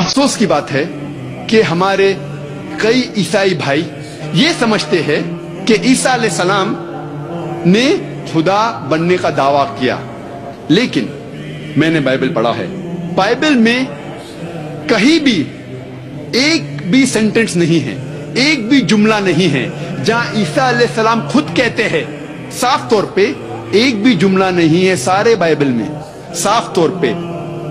افسوس کی بات ہے کہ ہمارے کئی عیسائی بھائی یہ سمجھتے ہیں کہ عیسیٰ علیہ السلام نے خدا بننے کا دعویٰ کیا، لیکن میں نے بائبل پڑھا ہے، بائبل میں کہیں بھی ایک بھی سینٹنس نہیں ہے، ایک بھی جملہ نہیں ہے جہاں عیسیٰ علیہ السلام خود کہتے ہیں، صاف طور پہ ایک بھی جملہ نہیں ہے سارے بائبل میں، صاف طور پہ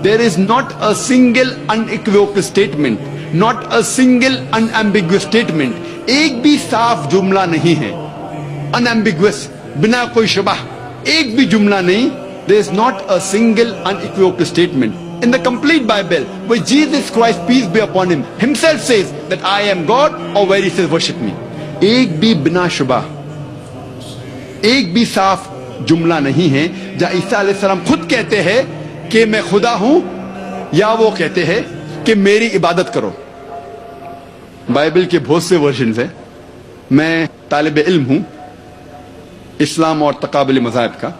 there is not a single unequivocal statement, not a single unambiguous statement. ایک بھی صاف جملہ نہیں ہے، unambiguous، بنا کوئی شبہ، ایک بھی جملہ نہیں. There is not a single unequivocal statement in the complete Bible where Jesus Christ, peace be upon him, himself says that I am God, or where he says worship me. ایک بھی بنا شبہ، ایک بھی صاف جملہ نہیں ہے جہاں عیسیٰ علیہ السلام خود کہتے ہیں کہ میں خدا ہوں، یا وہ کہتے ہیں کہ میری عبادت کرو. بائبل کے بہت سے ورژنز ہیں. میں طالب علم ہوں اسلام اور تقابل مذاہب کا.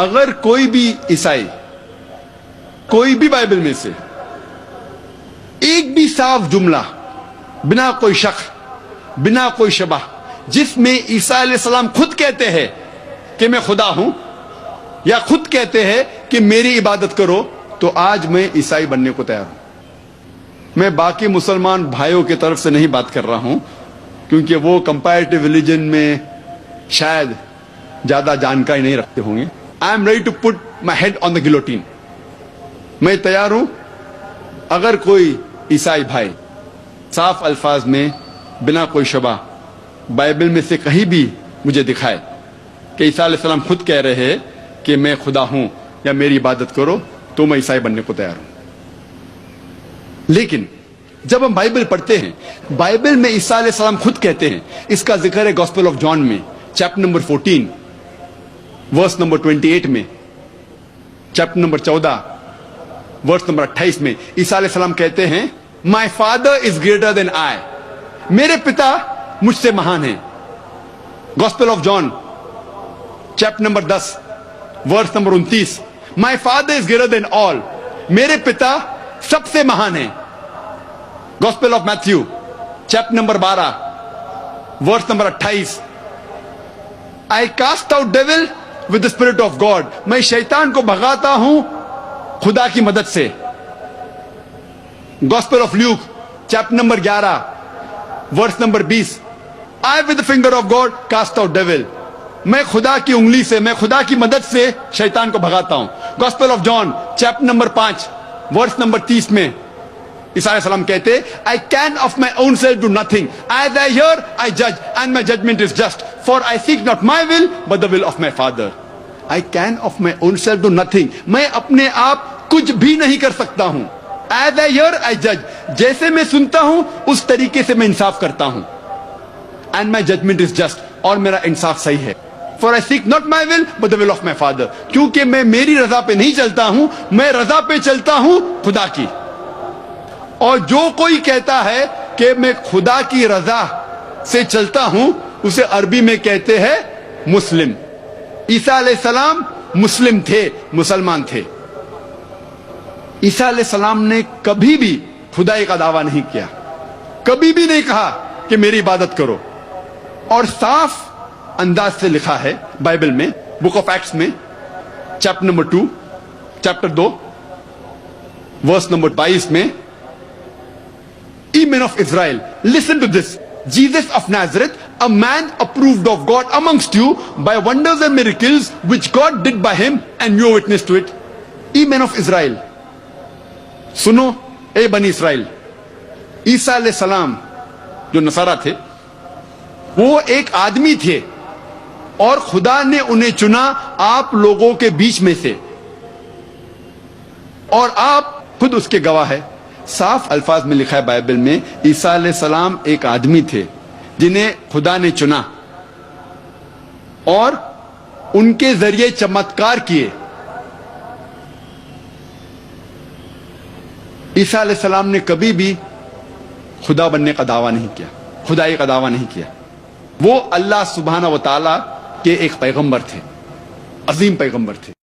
اگر کوئی بھی عیسائی کوئی بھی بائبل میں سے ایک بھی صاف جملہ بنا کوئی شک، بنا کوئی شبہ، جس میں عیسیٰ علیہ السلام خود کہتے ہیں کہ میں خدا ہوں، یا خود کہتے ہیں کہ میری عبادت کرو، تو آج میں عیسائی بننے کو تیار ہوں. میں باقی مسلمان بھائیوں کی طرف سے نہیں بات کر رہا ہوں، کیونکہ وہ کمپیریٹیو ریلیجن میں شاید زیادہ جانکاری نہیں رکھتے ہوں گے. I am ready to put my head on the guillotine. میں تیار ہوں اگر کوئی عیسائی بھائی صاف الفاظ میں بنا کوئی شبہ بائبل میں سے کہیں بھی مجھے دکھائے کہ عیسیٰ علیہ السلام خود کہہ رہے ہیں کہ میں خدا ہوں یا میری عبادت کرو، تو میں عیسائی بننے کو تیار ہوں. لیکن جب ہم بائبل پڑھتے ہیں، بائبل میں عیسیٰ علیہ السلام خود کہتے ہیں، اس کا ذکر ہے گاسپل آف جان میں چیپٹر نمبر 14 ورس نمبر 28 میں، چیپٹر نمبر 14 ورس نمبر 28 میں عیسیٰ علیہ السلام کہتے ہیں مائی فادر از گریٹر دین آئی، میرے پتا مجھ سے مہان ہیں. Gospel of John chapter number 10 verse number 29، my father is greater than all, میرے پتا سب سے مہان ہیں. Gospel of Matthew chapter number 12 verse number 28، I cast out devil with the spirit of God, میں شیطان کو بھگاتا ہوں خدا کی مدد سے. Gospel of Luke chapter number 11 verse number 20، I with the finger of God cast out dual, میں خدا کی انگلی سے، میں خدا کی مدد سے شیطان کو بھگاتا ہوں. Gospel of John chapter number 5 verse number 30 میں عیسیٰ علیہ السلام کہتے I can of my own self do nothing. As I hear, I judge, and my judgment is just. For I seek not my will, but the will of my Father. I can of my own self do nothing. میں اپنے آپ کچھ بھی نہیں کر سکتا ہوں. As I hear, I judge. جیسے میں سنتا ہوں اس طریقے سے میں انصاف کرتا ہوں. And my judgment is just. اور میرا انصاف صحیح ہے. For I seek not my will, but the will of my Father. کیونکہ میں میری رضا پہ نہیں چلتا ہوں، میں رضا پہ چلتا ہوں خدا کی. اور جو کوئی کہتا ہے کہ میں خدا کی رضا سے چلتا ہوں، اسے عربی میں کہتے ہیں مسلم. عیسیٰ علیہ السلام مسلم تھے، مسلمان تھے. عیسیٰ علیہ السلام نے کبھی بھی خدائی کا دعویٰ نہیں کیا، کبھی بھی نہیں کہا کہ میری عبادت کرو. اور صاف انداز سے لکھا ہے بائبل میں بک آف ایکٹس میں chapter number 2 chapter 2 verse number 22 میں، Ye men of Israel, listen to this. Jesus of Nazareth, a man approved of God amongst you by wonders and miracles which God did by him, and you are witness to it. Ye men of Israel, سنو اے بنی اسرائیل. عیسیٰ علیہ السلام جو نصارہ تھے وہ ایک آدمی تھے، اور خدا نے انہیں چنا آپ لوگوں کے بیچ میں سے، اور آپ خود اس کے گواہ ہے. صاف الفاظ میں لکھا ہے بائبل میں عیسیٰ علیہ السلام ایک آدمی تھے جنہیں خدا نے چنا اور ان کے ذریعے چمتکار کیے. عیسیٰ علیہ السلام نے کبھی بھی خدا بننے کا دعویٰ نہیں کیا، خدائی کا دعویٰ نہیں کیا. وہ اللہ سبحانہ و تعالی کے ایک پیغمبر تھے، عظیم پیغمبر تھے.